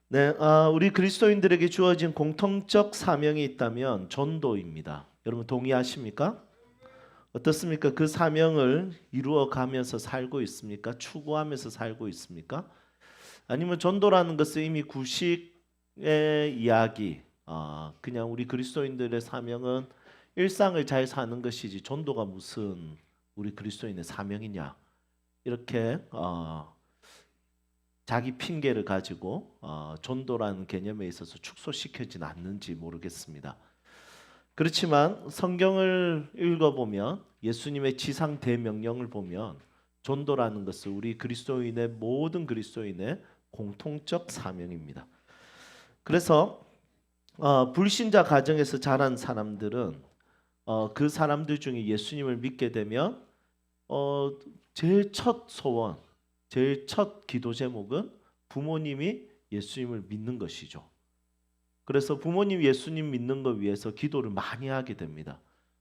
네, 우리 그리스도인들에게 주어진 공통적 사명이 있다면 전도입니다. 여러분 동의하십니까? 어떻습니까? 그 사명을 이루어 가면서 살고 있습니까? 추구하면서 살고 있습니까? 아니면 전도라는 것은 이미 구식의 이야기, 그냥 우리 그리스도인들의 사명은 일상을 잘 사는 것이지 전도가 무슨 우리 그리스도인의 사명이냐? 이렇게 자기 핑계를 가지고 전도라는 개념에 있어서 축소시켜지는 않는지 모르겠습니다. 그렇지만 성경을 읽어보면 예수님의 지상 대명령을 보면 전도라는 것은 우리 그리스도인의 모든 그리스도인의 공통적 사명입니다. 그래서 불신자 가정에서 자란 사람들은 그 사람들 중에 예수님을 믿게 되면 어, 제일 첫 소원, 제일 첫 기도 제목은 부모님이 예수님을 믿는 것이죠. 그래서 부모님 예수님 믿는 것 위해서 기도를 많이 하게 됩니다.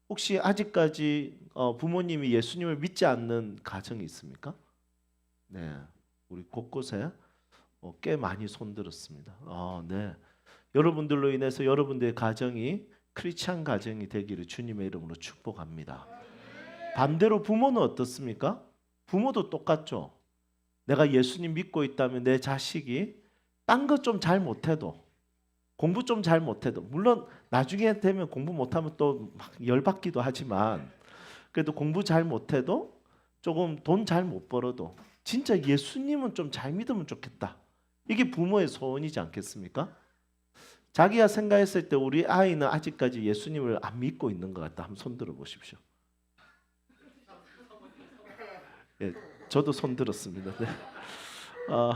혹시 아직까지 부모님이 예수님을 믿지 않는 가정이 있습니까? 네, 우리 곳곳에 꽤 많이 손들었습니다. 네, 여러분들로 인해서 여러분들의 가정이 크리스찬 가정이 되기를 주님의 이름으로 축복합니다. 반대로 부모는 어떻습니까? 부모도 똑같죠. 내가 예수님 믿고 있다면 내 자식이 딴 것 좀 잘 못해도 공부 좀 잘 못해도 물론 나중에 되면 공부 못하면 또 막 열받기도 하지만 그래도 공부 잘 못해도 조금 돈 잘 못 벌어도 진짜 예수님은 좀 잘 믿으면 좋겠다. 이게 부모의 소원이지 않겠습니까? 자기가 생각했을 때 우리 아이는 아직까지 예수님을 안 믿고 있는 것 같다. 한번 손 들어 보십시오. 예, 저도 손 들었습니다. 네. 어,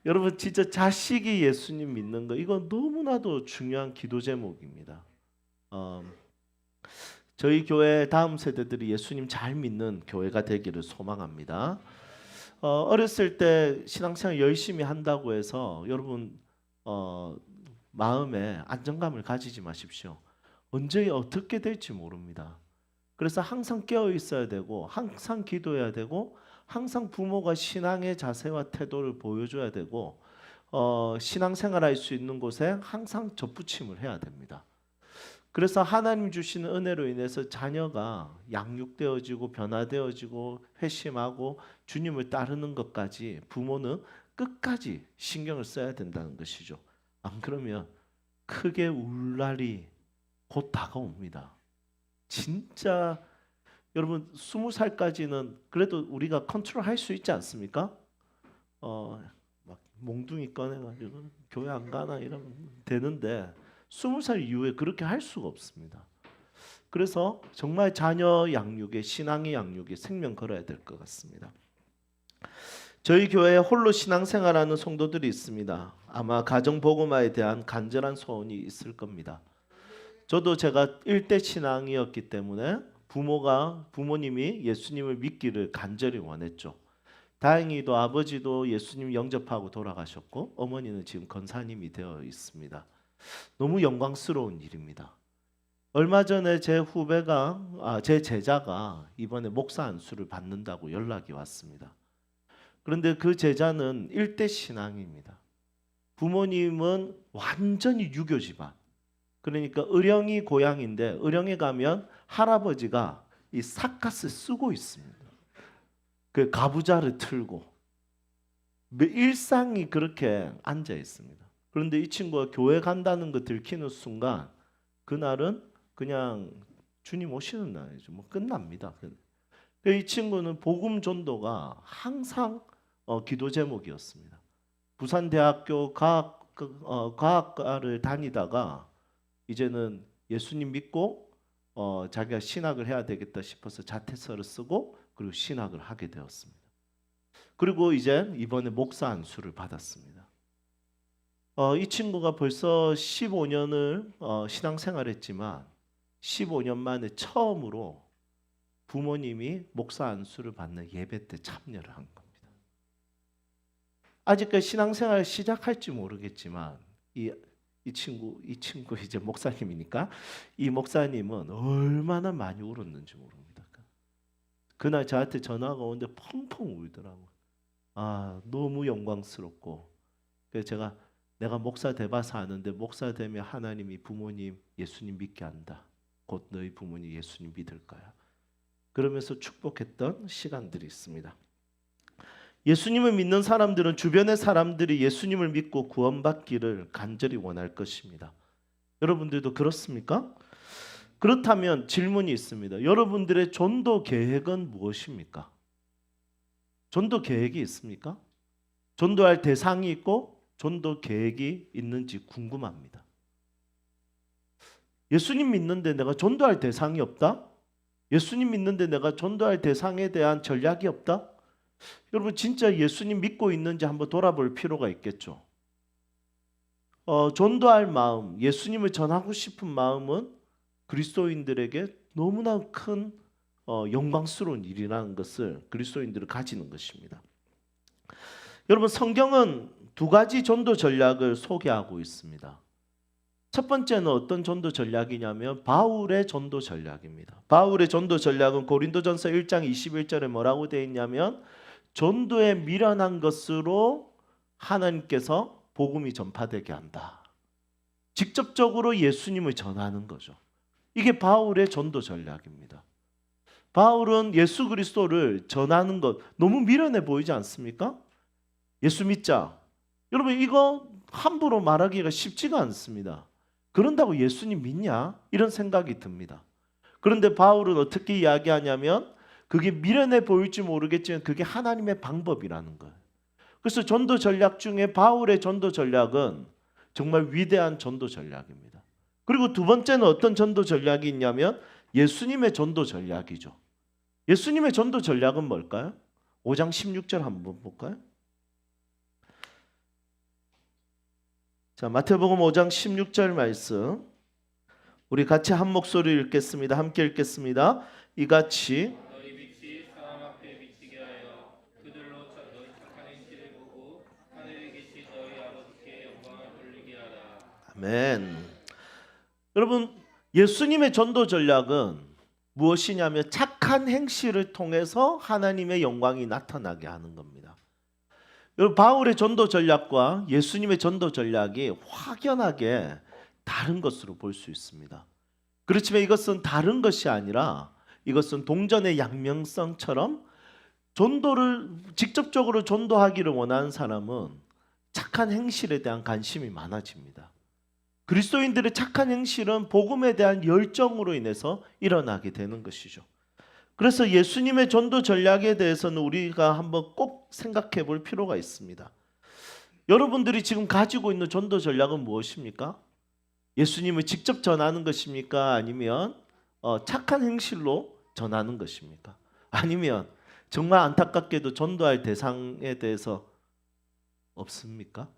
여러분 진짜 자식이 예수님 믿는 거 이건 너무나도 중요한 기도 제목입니다. 어, 저희 교회 다음 세대들이 예수님 잘 믿는 교회가 되기를 소망합니다. 어렸을 때 신앙생활 열심히 한다고 해서 여러분 마음에 안정감을 가지지 마십시오. 언제 어떻게 될지 모릅니다. 그래서 항상 깨어 있어야 되고 항상 기도해야 되고 항상 부모가 신앙의 자세와 태도를 보여줘야 되고 신앙생활할 수 있는 곳에 항상 접붙임을 해야 됩니다. 그래서 하나님 주시는 은혜로 인해서 자녀가 양육되어지고 변화되어지고 회심하고 주님을 따르는 것까지 부모는 끝까지 신경을 써야 된다는 것이죠. 안 그러면 크게 울 날이 곧 다가옵니다. 진짜 여러분 20살까지는 그래도 우리가 컨트롤할 수 있지 않습니까? 막 몽둥이 꺼내가지고 교회 안 가나 이러면 되는데 20살 이후에 그렇게 할 수가 없습니다. 그래서 정말 자녀 양육에 신앙의 양육에 생명 걸어야 될 것 같습니다. 저희 교회에 홀로 신앙생활하는 성도들이 있습니다. 아마 가정 복음화에 대한 간절한 소원이 있을 겁니다. 저도 제가 일대 신앙이었기 때문에 부모님이 예수님을 믿기를 간절히 원했죠. 다행히도 아버지도 예수님 영접하고 돌아가셨고 어머니는 지금 권사님이 되어 있습니다. 너무 영광스러운 일입니다. 얼마 전에 제 제자가 이번에 목사 안수를 받는다고 연락이 왔습니다. 그런데 그 제자는 일대 신앙입니다. 부모님은 완전히 유교 집안. 그러니까 의령이 고향인데 의령에 가면 할아버지가 이 삿갓을 쓰고 있습니다. 그 가부좌를 틀고 일상이 그렇게 앉아 있습니다. 그런데 이 친구가 교회 간다는 거 들키는 순간 그날은 그냥 주님 오시는 날이죠. 뭐 끝납니다. 이 친구는 복음 전도가 항상 기도 제목이었습니다. 부산대학교 과학과를 다니다가 이제는 예수님 믿고 자기가 신학을 해야 되겠다 싶어서 자퇴서를 쓰고 그리고 신학을 하게 되었습니다. 그리고 이제 이번에 목사 안수를 받았습니다. 이 친구가 벌써 15년을 신앙생활했지만 15년 만에 처음으로 부모님이 목사 안수를 받는 예배 때 참여를 한 겁니다. 아직까지 신앙생활 시작할지 모르겠지만 이 친구 이제 목사님이니까 이 목사님은 얼마나 많이 울었는지 모릅니다. 그날 저한테 전화가 오는데 펑펑 울더라고요. 너무 영광스럽고 그래서 제가 내가 목사 돼봐서 아는데 목사 되면 하나님이 부모님 예수님 믿게 한다. 곧 너희 부모님 예수님 믿을 거야. 그러면서 축복했던 시간들이 있습니다. 예수님을 믿는 사람들은 주변의 사람들이 예수님을 믿고 구원받기를 간절히 원할 것입니다. 여러분들도 그렇습니까? 그렇다면 질문이 있습니다. 여러분들의 전도 계획은 무엇입니까? 전도 계획이 있습니까? 전도할 대상이 있고 전도 계획이 있는지 궁금합니다. 예수님 믿는데 내가 전도할 대상이 없다? 예수님 믿는데 내가 전도할 대상에 대한 전략이 없다? 여러분 진짜 예수님 믿고 있는지 한번 돌아볼 필요가 있겠죠. 전도할 마음, 예수님을 전하고 싶은 마음은 그리스도인들에게 너무나 큰 영광스러운 일이라는 것을 그리스도인들은 가지는 것입니다. 여러분 성경은 두 가지 전도 전략을 소개하고 있습니다. 첫 번째는 어떤 전도 전략이냐면 바울의 전도 전략입니다. 바울의 전도 전략은 고린도전서 1장 21절에 뭐라고 되어 있냐면 전도에 미련한 것으로 하나님께서 복음이 전파되게 한다. 직접적으로 예수님을 전하는 거죠. 이게 바울의 전도 전략입니다. 바울은 예수 그리스도를 전하는 것 너무 미련해 보이지 않습니까? 예수 믿자. 여러분 이거 함부로 말하기가 쉽지가 않습니다. 그런다고 예수님 믿냐? 이런 생각이 듭니다. 그런데 바울은 어떻게 이야기하냐면 그게 미련해 보일지 모르겠지만 그게 하나님의 방법이라는 거예요. 그래서 전도 전략 중에 바울의 전도 전략은 정말 위대한 전도 전략입니다. 그리고 두 번째는 어떤 전도 전략이 있냐면 예수님의 전도 전략이죠. 예수님의 전도 전략은 뭘까요? 5장 16절 한번 볼까요? 자, 마태복음 5장 16절 말씀 우리 같이 한 목소리 읽겠습니다. 함께 읽겠습니다. 이같이 너희 빛이 사람 앞에 비치게 하여 그들로 너희 착한 행실을 보고 하늘에 계신 너희 아버지께 영광을 돌리게 하라. 아멘. 여러분 예수님의 전도 전략은 무엇이냐면 착한 행실을 통해서 하나님의 영광이 나타나게 하는 겁니다. 여러분 바울의 전도 전략과 예수님의 전도 전략이 확연하게 다른 것으로 볼 수 있습니다. 그렇지만 이것은 다른 것이 아니라 이것은 동전의 양면성처럼 전도를 직접적으로 전도하기를 원하는 사람은 착한 행실에 대한 관심이 많아집니다. 그리스도인들의 착한 행실은 복음에 대한 열정으로 인해서 일어나게 되는 것이죠. 그래서 예수님의 전도 전략에 대해서는 우리가 한번 꼭 생각해 볼 필요가 있습니다. 여러분들이 지금 가지고 있는 전도 전략은 무엇입니까? 예수님을 직접 전하는 것입니까? 아니면 착한 행실로 전하는 것입니까? 아니면 정말 안타깝게도 전도할 대상에 대해서 없습니까?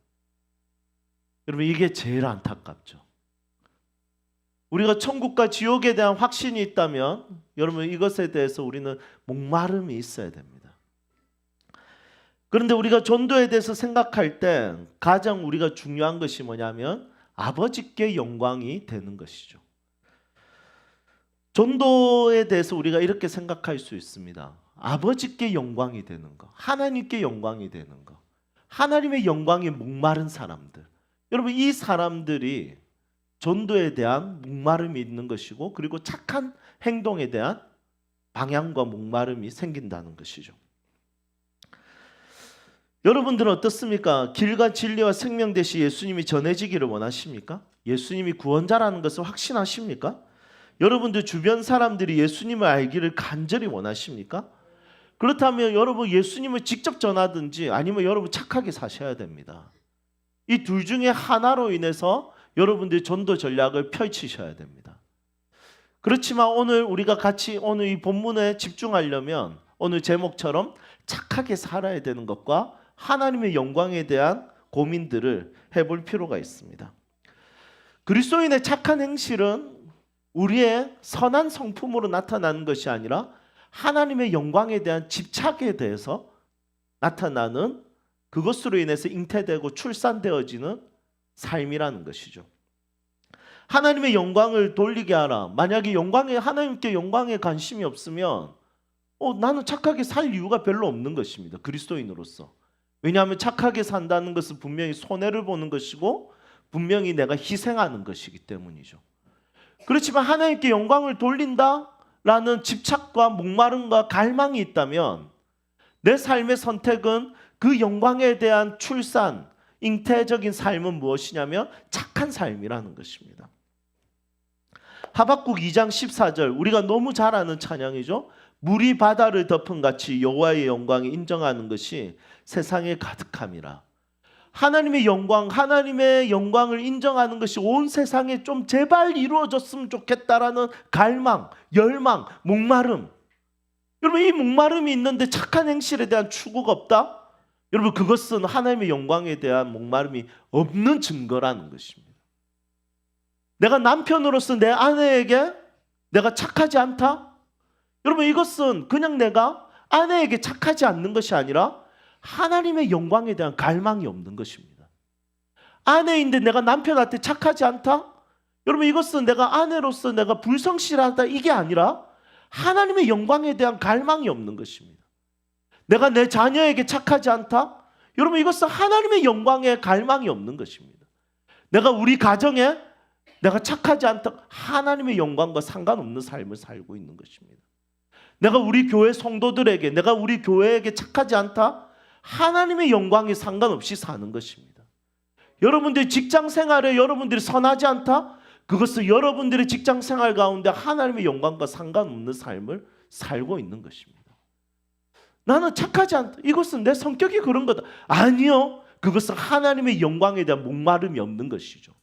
여러분 이게 제일 안타깝죠. 우리가 천국과 지옥에 대한 확신이 있다면 여러분 이것에 대해서 우리는 목마름이 있어야 됩니다. 그런데 우리가 전도에 대해서 생각할 때 가장 우리가 중요한 것이 뭐냐면 아버지께 영광이 되는 것이죠. 전도에 대해서 우리가 이렇게 생각할 수 있습니다. 아버지께 영광이 되는 것, 하나님께 영광이 되는 것, 하나님의 영광에 목마른 사람들. 여러분 이 사람들이 전도에 대한 목마름이 있는 것이고 그리고 착한 행동에 대한 방향과 목마름이 생긴다는 것이죠. 여러분들은 어떻습니까? 길과 진리와 생명 되시 예수님이 전해지기를 원하십니까? 예수님이 구원자라는 것을 확신하십니까? 여러분들 주변 사람들이 예수님을 알기를 간절히 원하십니까? 그렇다면 여러분 예수님을 직접 전하든지 아니면 여러분 착하게 사셔야 됩니다. 이 둘 중에 하나로 인해서 여러분들이 전도 전략을 펼치셔야 됩니다. 그렇지만 오늘 우리가 같이 오늘 이 본문에 집중하려면 오늘 제목처럼 착하게 살아야 되는 것과 하나님의 영광에 대한 고민들을 해볼 필요가 있습니다. 그리스도인의 착한 행실은 우리의 선한 성품으로 나타나는 것이 아니라 하나님의 영광에 대한 집착에 대해서 나타나는 그것으로 인해서 잉태되고 출산되어지는 삶이라는 것이죠. 하나님의 영광을 돌리게 하라. 만약에 하나님께 영광에 관심이 없으면 나는 착하게 살 이유가 별로 없는 것입니다. 그리스도인으로서. 왜냐하면 착하게 산다는 것은 분명히 손해를 보는 것이고 분명히 내가 희생하는 것이기 때문이죠. 그렇지만 하나님께 영광을 돌린다라는 집착과 목마름과 갈망이 있다면 내 삶의 선택은 그 영광에 대한 출산, 잉태적인 삶은 무엇이냐면 착한 삶이라는 것입니다. 하박국 2장 14절, 우리가 너무 잘 아는 찬양이죠. 물이 바다를 덮은 같이 여호와의 영광이 인정하는 것이 세상에 가득함이라. 하나님의 영광을 인정하는 것이 온 세상에 좀 제발 이루어졌으면 좋겠다라는 갈망, 열망, 목마름. 여러분, 이 목마름이 있는데 착한 행실에 대한 추구가 없다? 여러분, 그것은 하나님의 영광에 대한 목마름이 없는 증거라는 것입니다. 내가 남편으로서 내 아내에게 내가 착하지 않다? 여러분, 이것은 그냥 내가 아내에게 착하지 않는 것이 아니라 하나님의 영광에 대한 갈망이 없는 것입니다. 아내인데 내가 남편한테 착하지 않다? 여러분, 이것은 내가 아내로서 내가 불성실하다 이게 아니라 하나님의 영광에 대한 갈망이 없는 것입니다. 내가 내 자녀에게 착하지 않다? 여러분, 이것은 하나님의 영광에 갈망이 없는 것입니다. 내가 우리 가정에 내가 착하지 않다, 하나님의 영광과 상관없는 삶을 살고 있는 것입니다. 내가 우리 교회 성도들에게, 내가 우리 교회에게 착하지 않다, 하나님의 영광에 상관없이 사는 것입니다. 여러분들 직장 생활에 여러분들이 선하지 않다, 그것은 여러분들의 직장 생활 가운데 하나님의 영광과 상관없는 삶을 살고 있는 것입니다. 나는 착하지 않다, 이것은 내 성격이 그런 거다. 아니요, 그것은 하나님의 영광에 대한 목마름이 없는 것이죠.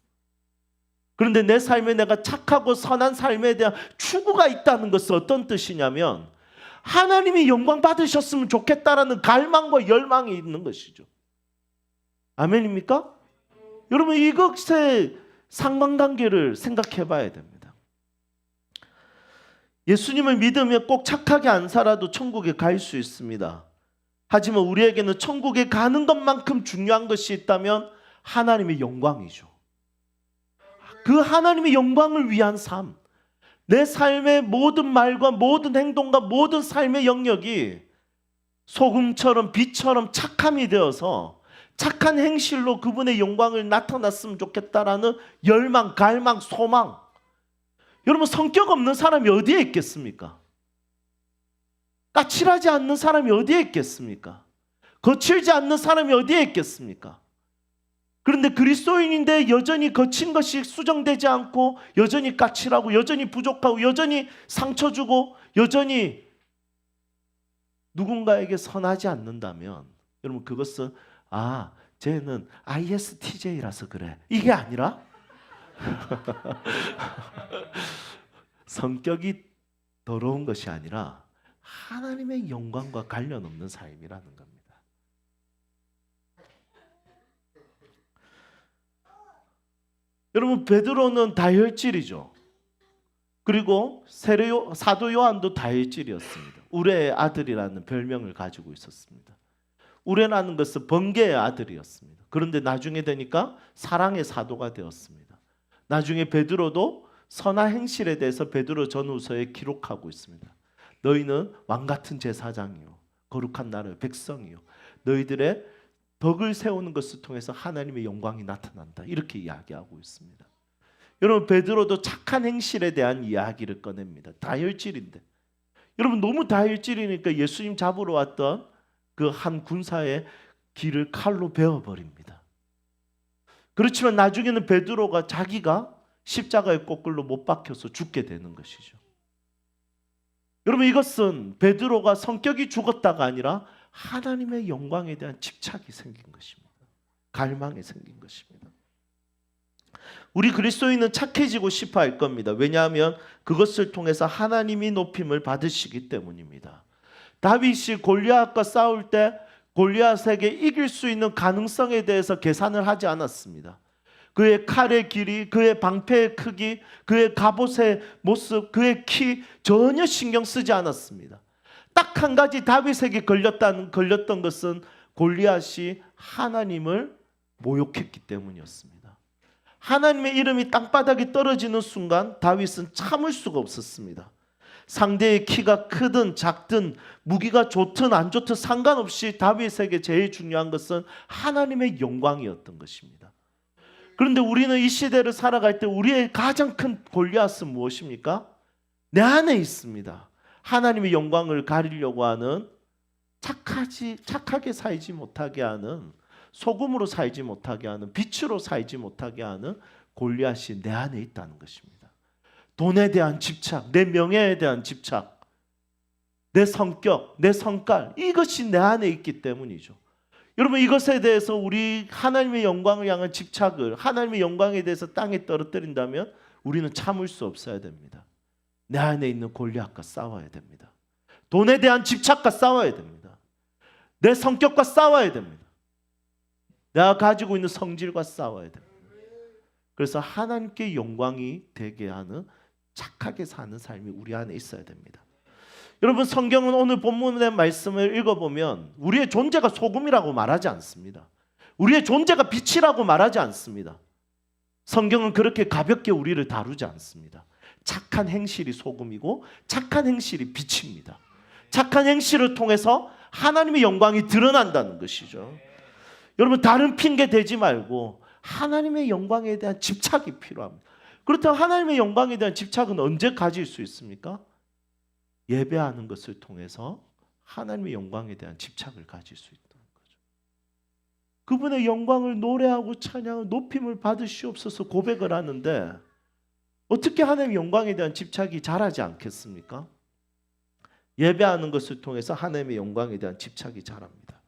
그런데 내 삶에 내가 착하고 선한 삶에 대한 추구가 있다는 것은 어떤 뜻이냐면 하나님이 영광 받으셨으면 좋겠다라는 갈망과 열망이 있는 것이죠. 아멘입니까? 여러분, 이것의 상관관계를 생각해 봐야 됩니다. 예수님을 믿으면 꼭 착하게 안 살아도 천국에 갈 수 있습니다. 하지만 우리에게는 천국에 가는 것만큼 중요한 것이 있다면 하나님의 영광이죠. 그 하나님의 영광을 위한 삶, 내 삶의 모든 말과 모든 행동과 모든 삶의 영역이 소금처럼 빛처럼 착함이 되어서 착한 행실로 그분의 영광을 나타났으면 좋겠다라는 열망, 갈망, 소망. 여러분, 성격 없는 사람이 어디에 있겠습니까? 까칠하지 않는 사람이 어디에 있겠습니까? 거칠지 않는 사람이 어디에 있겠습니까? 그런데 그리스도인인데 여전히 거친 것이 수정되지 않고 여전히 까칠하고 여전히 부족하고 여전히 상처 주고 여전히 누군가에게 선하지 않는다면 여러분, 그것은 쟤는 ISTJ라서 그래, 이게 아니라 성격이 더러운 것이 아니라 하나님의 영광과 관련 없는 삶이라는 겁니다. 여러분, 베드로는 다혈질이죠. 그리고 사도 요한도 다혈질이었습니다. 우레의 아들이라는 별명을 가지고 있었습니다. 우레라는 것은 번개의 아들이었습니다. 그런데 나중에 되니까 사랑의 사도가 되었습니다. 나중에 베드로도 선한 행실에 대해서 베드로 전후서에 기록하고 있습니다. 너희는 왕같은 제사장이요 거룩한 나라의 백성이요 너희들의 덕을 세우는 것을 통해서 하나님의 영광이 나타난다, 이렇게 이야기하고 있습니다. 여러분, 베드로도 착한 행실에 대한 이야기를 꺼냅니다. 다혈질인데 여러분, 너무 다혈질이니까 예수님 잡으러 왔던 그 한 군사의 귀를 칼로 베어버립니다. 그렇지만 나중에는 베드로가 자기가 십자가의 꼬끌로 못 박혀서 죽게 되는 것이죠. 여러분, 이것은 베드로가 성격이 죽었다가 아니라 하나님의 영광에 대한 집착이 생긴 것입니다. 갈망이 생긴 것입니다. 우리 그리스도인은 착해지고 싶어 할 겁니다. 왜냐하면 그것을 통해서 하나님이 높임을 받으시기 때문입니다. 다윗이 골리앗과 싸울 때 골리앗에게 이길 수 있는 가능성에 대해서 계산을 하지 않았습니다. 그의 칼의 길이, 그의 방패의 크기, 그의 갑옷의 모습, 그의 키 전혀 신경 쓰지 않았습니다. 딱 한 가지 다윗에게 걸렸던 것은 골리앗이 하나님을 모욕했기 때문이었습니다. 하나님의 이름이 땅바닥에 떨어지는 순간 다윗은 참을 수가 없었습니다. 상대의 키가 크든 작든 무기가 좋든 안 좋든 상관없이 다윗에게 제일 중요한 것은 하나님의 영광이었던 것입니다. 그런데 우리는 이 시대를 살아갈 때 우리의 가장 큰 골리앗은 무엇입니까? 내 안에 있습니다. 하나님의 영광을 가리려고 하는 착하게 살지 못하게 하는, 소금으로 살지 못하게 하는, 빛으로 살지 못하게 하는 골리앗이 내 안에 있다는 것입니다. 돈에 대한 집착, 내 명예에 대한 집착, 내 성격, 내 성깔, 이것이 내 안에 있기 때문이죠. 여러분, 이것에 대해서 우리 하나님의 영광을 향한 집착을, 하나님의 영광에 대해서 땅에 떨어뜨린다면 우리는 참을 수 없어야 됩니다. 내 안에 있는 골리앗과 싸워야 됩니다. 돈에 대한 집착과 싸워야 됩니다. 내 성격과 싸워야 됩니다. 내가 가지고 있는 성질과 싸워야 됩니다. 그래서 하나님께 영광이 되게 하는 착하게 사는 삶이 우리 안에 있어야 됩니다. 여러분, 성경은 오늘 본문의 말씀을 읽어보면 우리의 존재가 소금이라고 말하지 않습니다. 우리의 존재가 빛이라고 말하지 않습니다. 성경은 그렇게 가볍게 우리를 다루지 않습니다. 착한 행실이 소금이고 착한 행실이 빛입니다. 착한 행실을 통해서 하나님의 영광이 드러난다는 것이죠. 여러분, 다른 핑계 대지 말고 하나님의 영광에 대한 집착이 필요합니다. 그렇다면 하나님의 영광에 대한 집착은 언제 가질 수 있습니까? 예배하는 것을 통해서 하나님의 영광에 대한 집착을 가질 수 있다는 거죠. 그분의 영광을 노래하고 찬양하고 높임을 받으시옵소서 고백을 하는데 어떻게 하나님의 영광에 대한 집착이 자라지 않겠습니까? 예배하는 것을 통해서 하나님의 영광에 대한 집착이 자랍니다.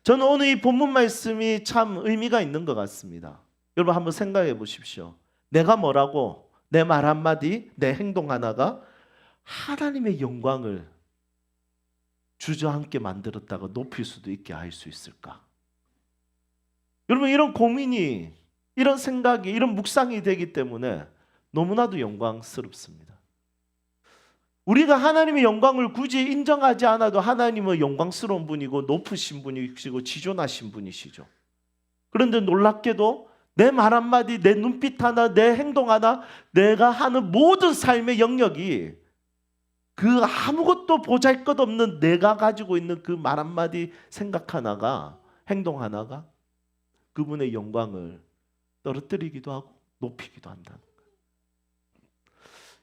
저는 오늘 이 본문 말씀이 참 의미가 있는 것 같습니다. 여러분, 한번 생각해 보십시오. 내가 뭐라고 내 말 한마디, 내 행동 하나가 하나님의 영광을 주저앉게 만들었다가 높일 수도 있게 할 수 있을까? 여러분, 이런 고민이, 이런 생각이, 이런 묵상이 되기 때문에 너무나도 영광스럽습니다. 우리가 하나님의 영광을 굳이 인정하지 않아도 하나님은 영광스러운 분이고 높으신 분이시고 지존하신 분이시죠. 그런데 놀랍게도 내 말 한마디, 내 눈빛 하나, 내 행동 하나, 내가 하는 모든 삶의 영역이 그 아무것도 보잘것없는 내가 가지고 있는 그 말 한마디, 생각 하나가, 행동 하나가 그분의 영광을 떨어뜨리기도 하고 높이기도 한다는 거예요.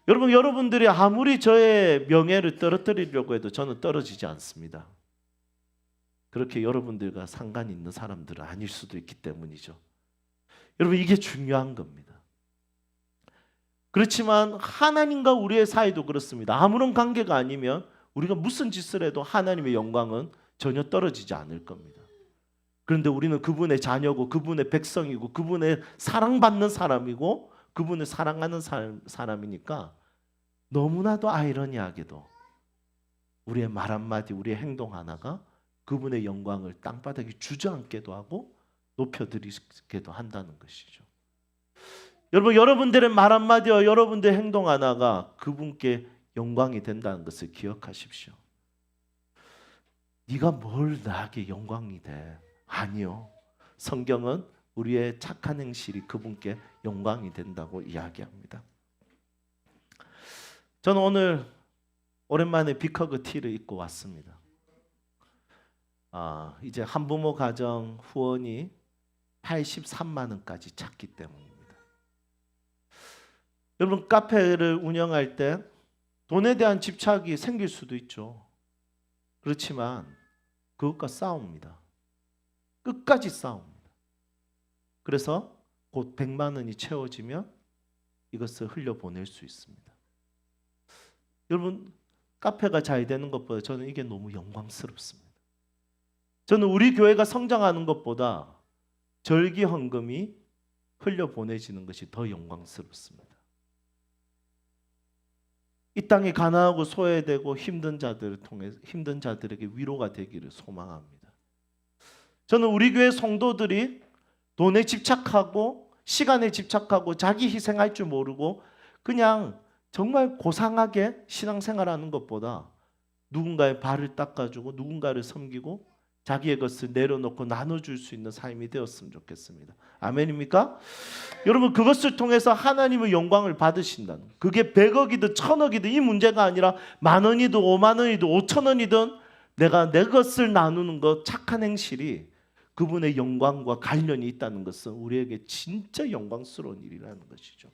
여러분, 여러분들이 아무리 저의 명예를 떨어뜨리려고 해도 저는 떨어지지 않습니다. 그렇게 여러분들과 상관이 있는 사람들은 아닐 수도 있기 때문이죠. 여러분, 이게 중요한 겁니다. 그렇지만 하나님과 우리의 사이도 그렇습니다. 아무런 관계가 아니면 우리가 무슨 짓을 해도 하나님의 영광은 전혀 떨어지지 않을 겁니다. 그런데 우리는 그분의 자녀고 그분의 백성이고 그분의 사랑받는 사람이고 그분을 사랑하는 사람이니까 너무나도 아이러니하게도 우리의 말 한마디, 우리의 행동 하나가 그분의 영광을 땅바닥에 주저앉게도 하고 높여드리게도 한다는 것이죠. 여러분, 여러분들의 말 한마디와 여러분들의 행동 하나가 그분께 영광이 된다는 것을 기억하십시오. 네가 뭘 나에게 영광이 돼? 아니요. 성경은 우리의 착한 행실이 그분께 영광이 된다고 이야기합니다. 저는 오늘 오랜만에 빅허그 티를 입고 왔습니다. 이제 한부모 가정 후원이 83만 원까지 찼기 때문입니다. 여러분, 카페를 운영할 때 돈에 대한 집착이 생길 수도 있죠. 그렇지만 그것과 싸웁니다. 끝까지 싸웁니다. 그래서 곧 100만 원이 채워지면 이것을 흘려보낼 수 있습니다. 여러분, 카페가 잘 되는 것보다 저는 이게 너무 영광스럽습니다. 저는 우리 교회가 성장하는 것보다 절기 헌금이 흘려보내지는 것이 더 영광스럽습니다. 이 땅에 가난하고 소외되고 힘든 자들을 통해 힘든 자들에게 위로가 되기를 소망합니다. 저는 우리 교회 성도들이 돈에 집착하고 시간에 집착하고 자기 희생할 줄 모르고 그냥 정말 고상하게 신앙생활하는 것보다 누군가의 발을 닦아주고 누군가를 섬기고 자기의 것을 내려놓고 나눠줄 수 있는 삶이 되었으면 좋겠습니다. 아멘입니까? 여러분 그것을 통해서 하나님의 영광을 받으신다는 거예요. 그게 100억이든 1000억이든 이 문제가 아니라 10,000원이든 50,000원이든 5,000원이든 내가 내 것을 나누는 것 착한 행실이 그분의 영광과 관련이 있다는 것은 우리에게 진짜 영광스러운 일이라는 것이죠.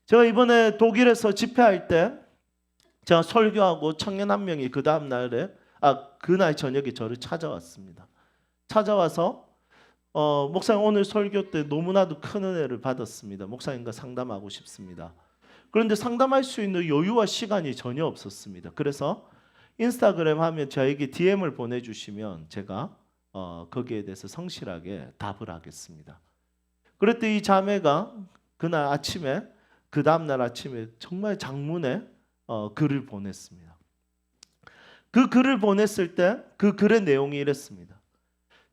제가 이번에 독일에서 집회할 때 제가 설교하고 청년 한 명이 그 다음 날에 그날 저녁에 저를 찾아왔습니다. 찾아와서 목사님 오늘 설교 때 너무나도 큰 은혜를 받았습니다. 목사님과 상담하고 싶습니다. 그런데 상담할 수 있는 여유와 시간이 전혀 없었습니다. 그래서 인스타그램 하면 저에게 DM을 보내주시면 제가 거기에 대해서 성실하게 답을 하겠습니다. 그랬더니 이 자매가 그날 아침에 그 다음날 아침에 정말 장문의 글을 보냈습니다. 그 글을 보냈을 때 그 글의 내용이 이랬습니다.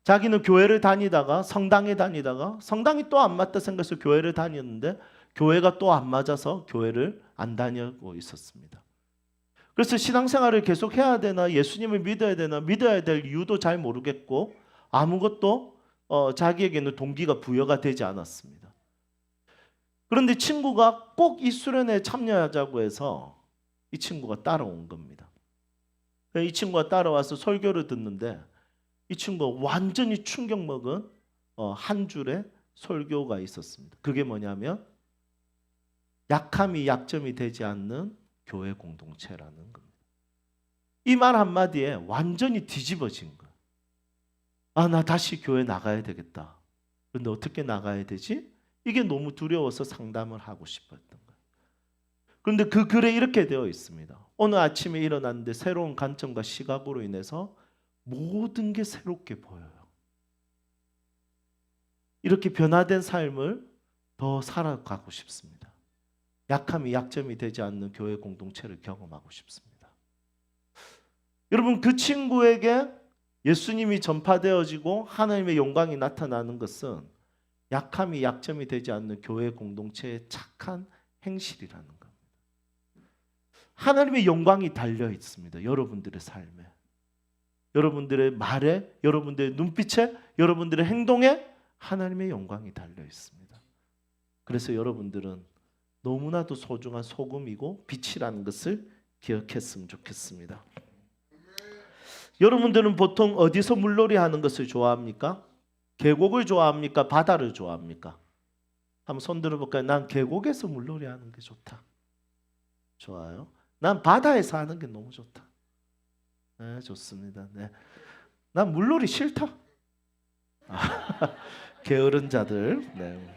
자기는 교회를 다니다가 성당에 다니다가 성당이 또 안 맞다 생각해서 교회를 다녔는데 교회가 또 안 맞아서 교회를 안 다니고 있었습니다. 그래서 신앙생활을 계속 해야 되나 예수님을 믿어야 되나 믿어야 될 이유도 잘 모르겠고 아무것도 자기에게는 동기가 부여가 되지 않았습니다. 그런데 친구가 꼭 이 수련회에 참여하자고 해서 이 친구가 따라온 겁니다. 이 친구가 따라와서 설교를 듣는데 이 친구가 완전히 충격 먹은 한 줄의 설교가 있었습니다. 그게 뭐냐면 약함이 약점이 되지 않는 교회 공동체라는 겁니다. 이 말 한마디에 완전히 뒤집어진 거예요. 나 다시 교회 나가야 되겠다. 그런데 어떻게 나가야 되지? 이게 너무 두려워서 상담을 하고 싶었던 거예요. 그런데 그 글에 이렇게 되어 있습니다. 오늘 아침에 일어났는데 새로운 관점과 시각으로 인해서 모든 게 새롭게 보여요. 이렇게 변화된 삶을 더 살아가고 싶습니다. 약함이 약점이 되지 않는 교회 공동체를 경험하고 싶습니다. 여러분 그 친구에게 예수님이 전파되어지고 하나님의 영광이 나타나는 것은 약함이 약점이 되지 않는 교회 공동체의 착한 행실이라는 겁니다. 하나님의 영광이 달려 있습니다. 여러분들의 삶에, 여러분들의 말에, 여러분들의 눈빛에, 여러분들의 행동에 하나님의 영광이 달려 있습니다. 그래서 여러분들은 너무나도 소중한 소금이고 빛이라는 것을 기억했으면 좋겠습니다. 여러분들은 보통 어디서 물놀이 하는 것을 좋아합니까? 계곡을 좋아합니까? 바다를 좋아합니까? 한번 손 들어볼까요? 난 계곡에서 물놀이 하는 게 좋다. 좋아요. 난 바다에서 하는 게 너무 좋다. 네, 좋습니다. 네. 난 물놀이 싫다. 게으른 자들. 네.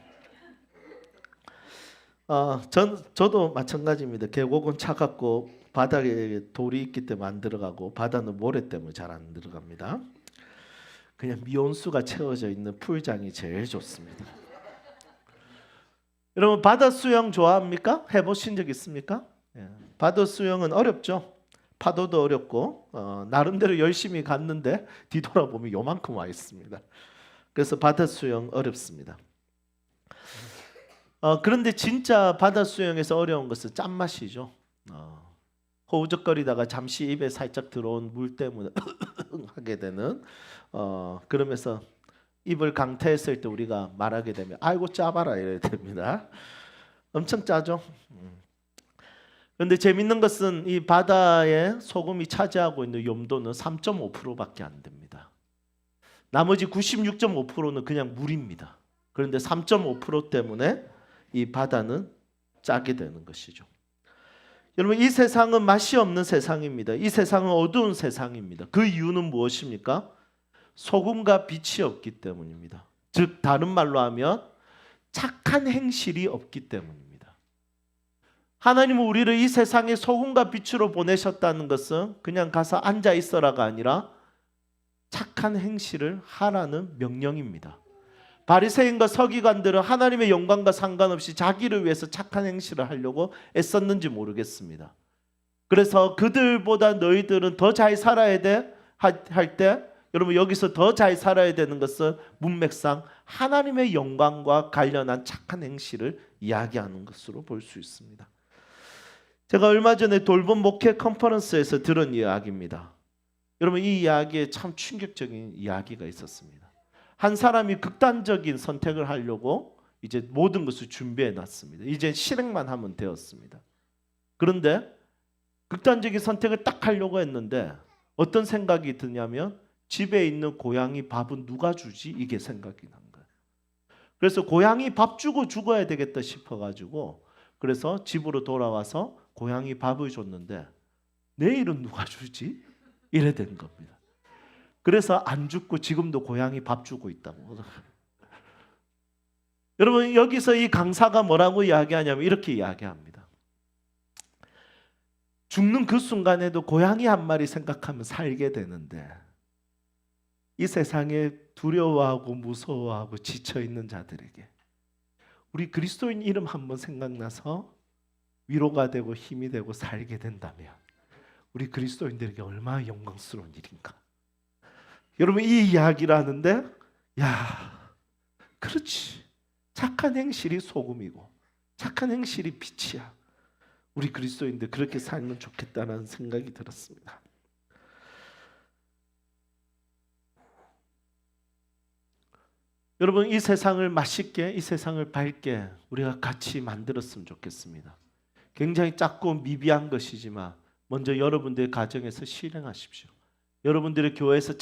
저도 마찬가지입니다. 계곡은 차갑고 바닥에 돌이 있기 때문에 안 들어가고 바다는 모래 때문에 잘 안 들어갑니다. 그냥 미온수가 채워져 있는 풀장이 제일 좋습니다. 여러분 바다 수영 좋아합니까? 해보신 적 있습니까? 예. 바다 수영은 어렵죠. 파도도 어렵고 나름대로 열심히 갔는데 뒤돌아보면 요만큼 와 있습니다. 그래서 바다 수영 어렵습니다. 그런데 진짜 바다 수영에서 어려운 것은 짠맛이죠. 허우적거리다가 잠시 입에 살짝 들어온 물 때문에 하게 되는 그러면서 입을 강타했을 때 우리가 말하게 되면 아이고 짜봐라 이래야 됩니다. 엄청 짜죠. 그런데 재밌는 것은 이 바다에 소금이 차지하고 있는 염도는 3.5%밖에 안 됩니다. 나머지 96.5%는 그냥 물입니다. 그런데 3.5% 때문에 이 바다는 짜게 되는 것이죠. 여러분 이 세상은 맛이 없는 세상입니다. 이 세상은 어두운 세상입니다. 그 이유는 무엇입니까? 소금과 빛이 없기 때문입니다. 즉 다른 말로 하면 착한 행실이 없기 때문입니다. 하나님은 우리를 이 세상에 소금과 빛으로 보내셨다는 것은 그냥 가서 앉아 있어라가 아니라 착한 행실을 하라는 명령입니다. 바리새인과 서기관들은 하나님의 영광과 상관없이 자기를 위해서 착한 행실을 하려고 애썼는지 모르겠습니다. 그래서 그들보다 너희들은 더 잘 살아야 돼 할 때 여러분 여기서 더 잘 살아야 되는 것은 문맥상 하나님의 영광과 관련한 착한 행실을 이야기하는 것으로 볼 수 있습니다. 제가 얼마 전에 돌봄 목회 컨퍼런스에서 들은 이야기입니다. 여러분 이 이야기에 참 충격적인 이야기가 있었습니다. 한 사람이 극단적인 선택을 하려고 이제 모든 것을 준비해 놨습니다. 이제 실행만 하면 되었습니다. 그런데 극단적인 선택을 딱 하려고 했는데 어떤 생각이 드냐면 집에 있는 고양이 밥은 누가 주지? 이게 생각이 난 거예요. 그래서 고양이 밥 주고 죽어야 되겠다 싶어가지고 그래서 집으로 돌아와서 고양이 밥을 줬는데 내일은 누가 주지? 이래 된 겁니다. 그래서 안 죽고 지금도 고양이 밥 주고 있다고. 여러분 여기서 이 강사가 뭐라고 이야기하냐면 이렇게 이야기합니다. 죽는 그 순간에도 고양이 한 마리 생각하면 살게 되는데 이 세상에 두려워하고 무서워하고 지쳐있는 자들에게 우리 그리스도인 이름 한번 생각나서 위로가 되고 힘이 되고 살게 된다면 우리 그리스도인들에게 얼마나 영광스러운 일인가. 여러분 이 이야기를 하는데 야 그렇지. 착한 행실이 소금이고 착한 행실이 빛이야. 우리 그리스도인들 그렇게 살면 좋겠다는 생각이 들었습니다. 여러분 이 세상을 맛있게 이 세상을 밝게 우리가 같이 만들었으면 좋겠습니다. 굉장히 작고 미비한 것이지만 먼저 여러분들의 가정에서 실행하십시오. 여러분들의 교회에서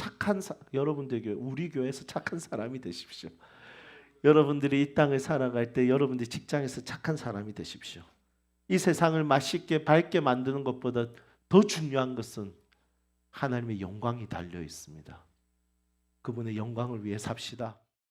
여러분들의 교회, 우리 교회에서 착한 사람이 되십시오. 여러분들이 이 땅을 살아갈 때 여러분들이 직장에서 착한 사람이 되십시오. 이 세상을 맛있게 밝게 만드는 것보다 더 중요한 것은 하나님의 영광이 달려 있습니다. 그분의 영광을 위해 삽시다.